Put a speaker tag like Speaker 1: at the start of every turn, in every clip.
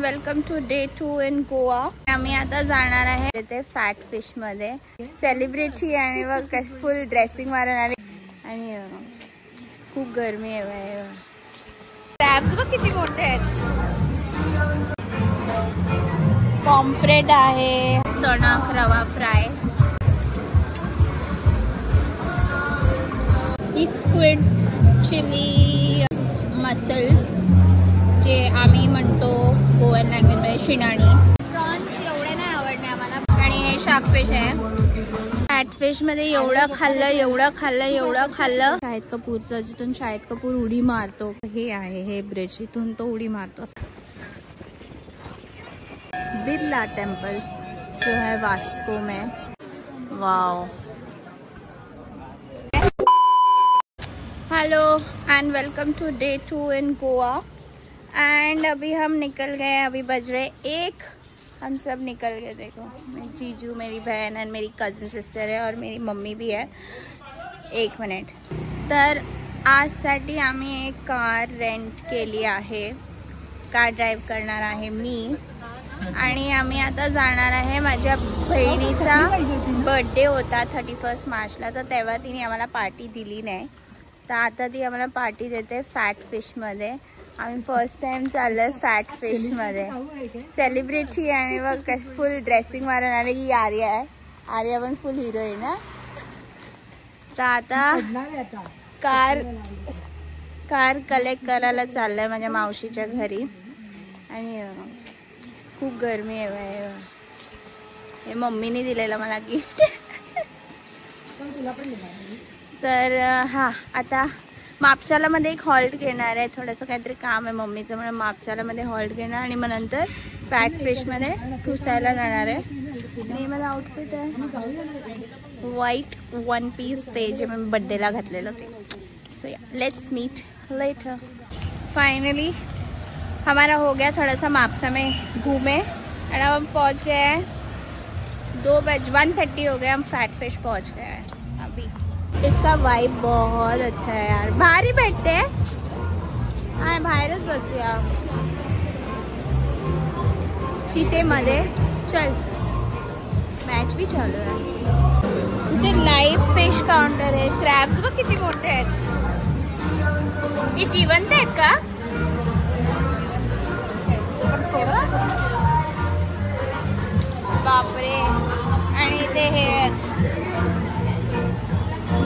Speaker 1: Welcome to day 2 in Goa. आम्ही आता जाणार आहे ते फॅट फिश मध्ये. सेलिब्रिटी आणि बघ फुल ड्रेसिंग मारून आले आणि खूप गरमी आहे. क्रॅब्स बघ किती मोठे आहेत. पॉम्फ्रेट आहे, चणक रवा फ्राय, ही स्क्विड्स, चिली, मसल्स जे आम्ही म्हणतो गोवन लँग्वेज मध्ये शिणाणी. प्रॉन्स एवढे नाही आवडले आम्हाला. आणि हे शार्क फिश आहे. फॅट फिश मध्ये एवढं खाल्लं. शाहिद कपूरचं, जिथून शाहिद कपूर उडी मारतो हे आहे हे ब्रिज, इथून तो उडी मारतो. बिरला टेम्पल जो है वास्को में. Wow. Hello and welcome to day 2 in Goa. And अभी हम निकल गए. अभी बज रहे 1. हम सब निकल गए. देखो मेरी जीजू, मेरी बहन और मेरी कज़न सिस्टर है और मेरी मम्मी भी है. 1 मिनिट. तर आजसाठी आम्ही एक कार रेंट केली आहे. कार ड्राईव्ह करणार आहे मी. आणि आम्ही आता जाणार आहे. माझ्या बहिणीचा बर्थडे होता 31 मार्चला, तर तेव्हा तिने आम्हाला पार्टी दिली नाही. तर आता ती आम्हाला पार्टी देते फॅट फिशमध्ये. आम्ही फर्स्ट टाइम चाललोय फॅट फिशमध्ये. सेलिब्रिटी आणि बघ फुल ड्रेसिंग मारून आले की आर्या आहे. आर्या पण फुल हिरोईन आहे. तर आता कार कलेक्ट करायला चाललंय माझ्या मावशीच्या घरी. आणि खूप गरमी आहे. हे मम्मीने दिलेलं मला गिफ्ट. तर हा आता मापसालामध्ये एक हॉल्ट घेणार आहे. थोडंसं काहीतरी काम आहे मम्मीचं म्हणून मापसालामध्ये हॉल्ट घेणार आणि मग नंतर फॅट फिशमध्ये घुसायला जाणार आहे. आणि माझं आउटफिट आहे व्हाईट 1 पीस, ते जे मी बड्डेला घातलेलं ते. सो या लेट्स मीट लेटर. फाइनली हमारा हो गया थोड़ा सा मापसा में घूमे और अब हम पहुँच गए हैं 1:30 हो गए. हम फैट फिश पहुँच गए हैं अभी. इसका वाइब बहुत अच्छा है यार. बाहर ही बैठते हैं. हाँ बाहेरच बसूया तिथे मध्ये. चल मॅच भी चालू आहे. इथे लाईव्ह फिश काउंटर आहे. क्रॅब्स बघ किती मोठे आहेत. हे जिवंत आहेत का? बापरे. आणि इथे हे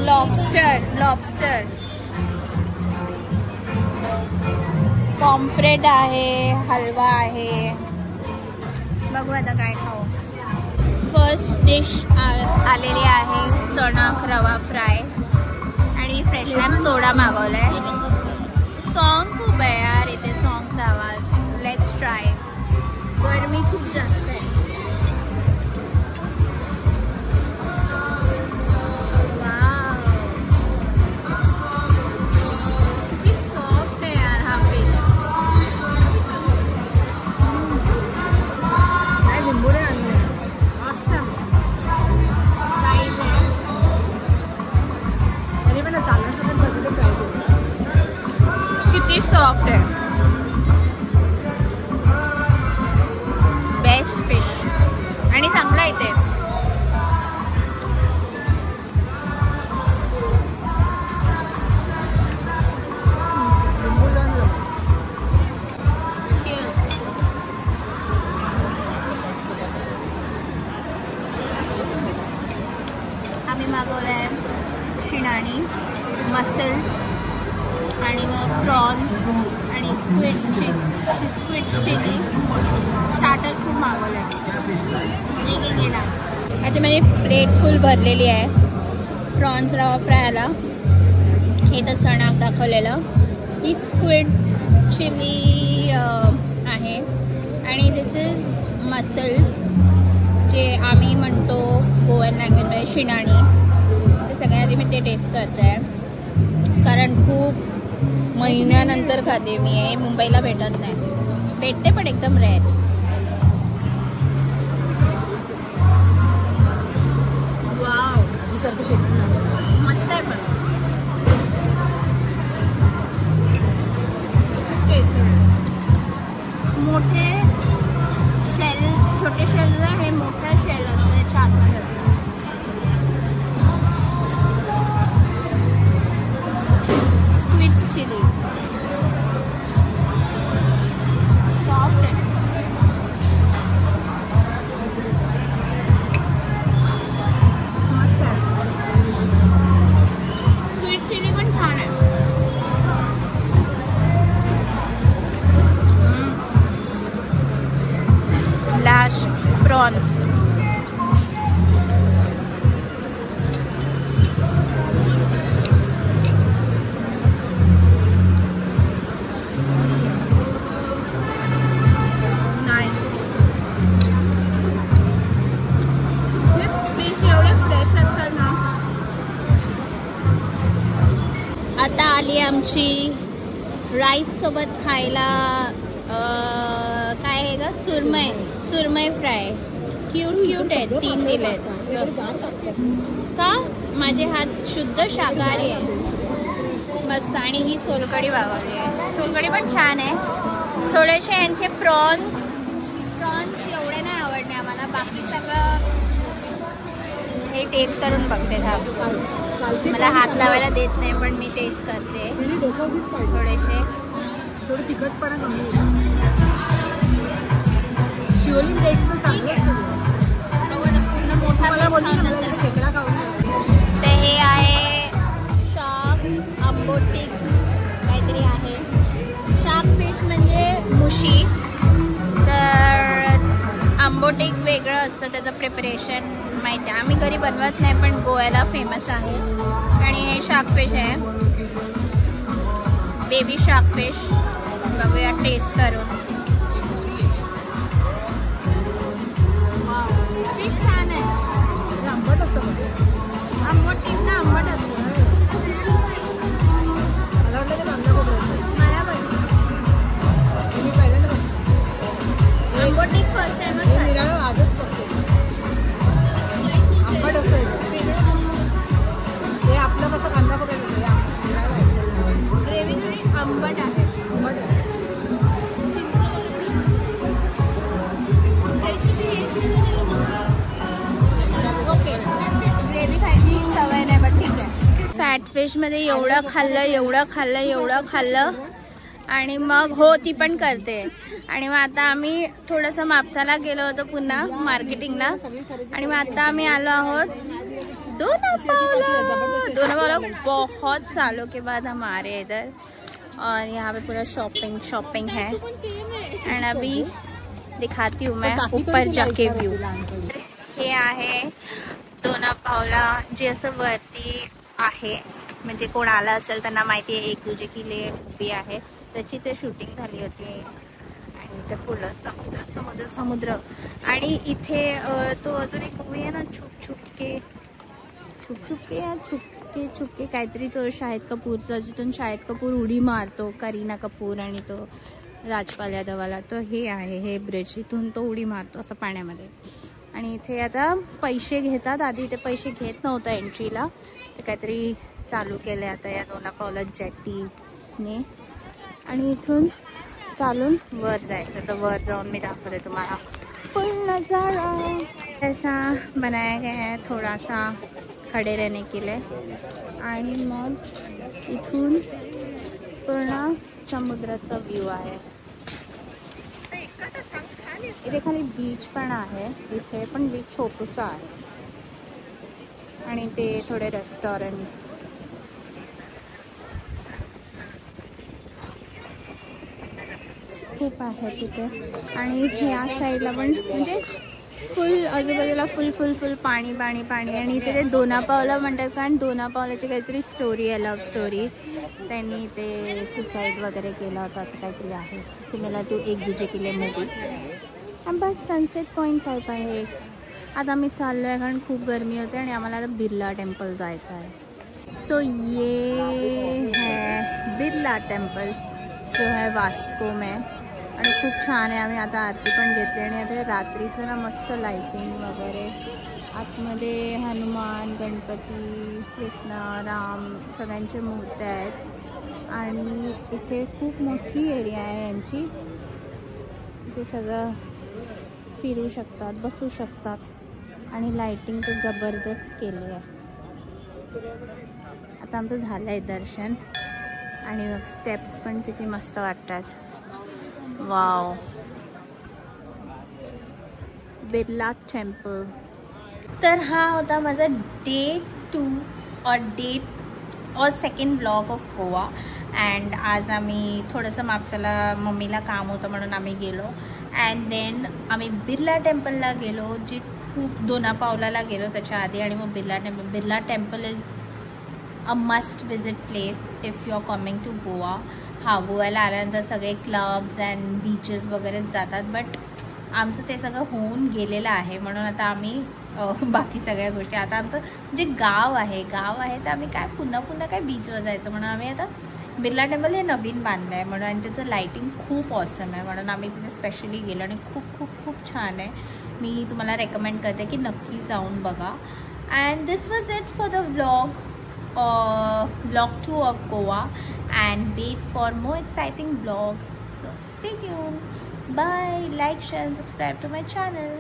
Speaker 1: लॉबस्टर, पॉम्फ्रेट आहे, हलवा आहे. बघू आता काय खाऊ. फर्स्ट डिश आलेली आहे चणक रवा फ्राय आणि फ्रेश लॅम सोडा मागवलाय. सॉन्ग खूप आहे यार इथे. सॉन्गचा आवाज. Let's try. गरमी खूप जास्त आहे. किती सॉफ्ट आहे. बेस्ट फिश आणि चांगला इथे. आम्ही मागवलंय शिणाणी, मसल्स आणि मग प्रॉन्स आणि स्क्विड्स चिली. स्टार्टर्स खूप मागवले. आता माझी प्लेट फुल भरलेली आहे. प्रॉन्स रवा फ्रायला हे तर चणाक दाखवलेलं. ही स्क्विड्स चिली आहे. आणि दिस इज मसल्स जे आम्ही म्हणतो गोवन लँग्वेजमध्ये शिणाणी. ते सगळ्यात आधी मी ते टेस्ट करते आहे कारण खूप महिन्यानंतर खाते मी. हे मुंबईला भेटत नाही. भेटते पण एकदम रेअर. वाव मस्त आहे. पण मोठे स्लॅश प्रॉन्स. आता आली आमची राईस सोबत खायला काय आहे ग, सुरमई फ्राय. क्यूट आहेत, 3 दिलेत. का माझे हात शुद्ध शाकाहारी आहे. मस्त. आणि ही सोलकढी मागवली आहे. सोलकढी पण छान आहे. थोडेसे यांचे प्रॉन्स एवढे नाही आवडले आम्हाला. बाकी सगळं हे टेस्ट करून बघते. मला हात लावायला देत नाही पण मी टेस्ट करते.
Speaker 2: थोडं तिखटपणा कमी होईल. शिवलिंग टेस्टचं चांगलं
Speaker 1: पूर्ण मोठा
Speaker 2: खेकडा खाऊन.
Speaker 1: ते हे आहे शार्क आंबोटिक काहीतरी आहे. शार्क फिश म्हणजे मुशी. तर आंबोटिक वेगळं असतं, त्याचं प्रिपरेशन माहिती आहे. आम्ही घरी बनवत नाही पण गोव्याला फेमस आहे. आणि हे शार्क फिश आहे, बेबी शार्क फिश. बघूया टेस्ट करून. फिश छान आहे.
Speaker 2: आंबट असं
Speaker 1: आंबोटिक ना आंबट असतं.
Speaker 2: मला वाटलं ते कांदा मी पहिल्यांदा
Speaker 1: आंबोटिक फर्स्ट टाइमच
Speaker 2: निराळं आजच बघते. आंबट असं हे आपलं कसं कांदा बघायचं
Speaker 1: ग्रेव्ही जरी आंबट आहे. ओके, ग्रेव्ही खायची सवय नाही पण ठीक आहे. फॅट फिश मध्ये एवढं खाल्लं आणि मग हो ती पण करते. आणि मग आता आम्ही थोडंसं मापसाला गेलो होतो पुन्हा मार्केटिंगला. आणि मग आता आम्ही आलो आहोत दोनापावला. बहुत सालों के बाद हम आ रहे हैं इधर और यहाँ पे पूरा शॉपिंग है. एंड अभी दिखाती हूँ मैं ऊपर जाके व्यू. हे आहे दोनापावला जे असं वरती आहे. म्हणजे कोण आला असेल त्यांना माहिती आहे. एक दुजे किल्ले उभी आहे त्याची ते शूटिंग झाली होती. आणि ते पुढं समुद्र. आणि इथे तो अजून एक मूवी आहे ना छुपके काहीतरी, तो शाहिद कपूरचा, जिथून शाहिद कपूर उडी मारतो करीना कपूर आणि तो राजपाल यादववाला. तर हे आहे हे ब्रिज, इथून तो उडी मारतो असं पाण्यामध्ये. आणि इथे आता पैसे घेतात. आधी ते पैसे घेत नव्हतं एंट्रीला, ते काहीतरी चालू केले आता या दोनापावला जेटीने. आणि इथून चालून वर जायचं. तर वर जाऊन मी दाखवते तुम्हाला फुल नजारा. ऐसा बनाया गया है थोड़ा सा खड़े रहने के लिए. आणि मग इथून पूर्ण समुद्राचा व्ह्यू आहे. इथे खाली बीच पण आहे. इथे पण बीच छोटूसा आहे. आणि ते थोडे रेस्टॉरंट्स. खूप आहे तिथे. आणि ह्या साईडला पण म्हणजे फुल आजूबाजूला फुल पाणी. आणि तिथे दोनापावला म्हणतात कारण दोनापावलाची काहीतरी स्टोरी आहे, लव्ह स्टोरी. त्यांनी ते सुसाईड वगैरे केला होता असं काहीतरी आहे. सिमिलर टू एक दुजे किल्ले मूवी. आणि बस सनसेट पॉईंट टाईप आहे. आता आम्ही चाललो आहे कारण खूप गरमी होते आणि आम्हाला आता बिर्ला टेम्पल जायचं आहे. तो ये है बिर्ला टेम्पल जो है वास्को में. आणि खूप छान आहे. आम्ही आता आरती पण घेतली. आणि आता रात्रीचं ना मस्त लाईटिंग वगैरे. आतमध्ये हनुमान, गणपती, कृष्ण, राम सगळ्यांच्या मूर्त्या आहेत. आणि इथे खूप मोठी एरिया आहे यांची. इथे सगळं फिरू शकतात, बसू शकतात. आणि लाईटिंग तर जबरदस्त केली आहे. आता आमचं झालं आहे दर्शन. आणि मग स्टेप्स पण किती मस्त वाटतात. वाव. बिर्ला टेम्पल. तर हा होता माझा डे 2 और second blog of Goa. And आज आम्ही थोडंसं मापसाला मम्मीला काम होतं म्हणून आम्ही गेलो. अँड देन आम्ही बिर्ला टेम्पलला गेलो, जे खूप दोनापावलाला गेलो त्याच्या आधी, आणि मग Birla temple is a must visit place if you are coming to Goa. हा, गोव्याला आल्यानंतर सगळे क्लब्स अँड बीचेस वगैरेच जातात, बट आमचं ते सगळं होऊन गेलेलं आहे, म्हणून आता आम्ही बाकी सगळ्या गोष्टी, आता आमचं जे गाव आहे तर आम्ही काय पुन्हा काय बीचवर जायचं, म्हणून आम्ही आता बिर्ला टेम्पल हे नवीन बांधलं आहे म्हणून, आणि त्याचं लाईटिंग खूप ऑसम आहे म्हणून आम्ही तिथे स्पेशली गेलो, आणि खूप छान आहे. मी तुम्हाला रेकमेंड करते की नक्की जाऊन बघा. And this was it for the vlog 2 of Goa, and wait for more exciting vlogs. So stay tuned. Bye. Like, share and subscribe to my channel.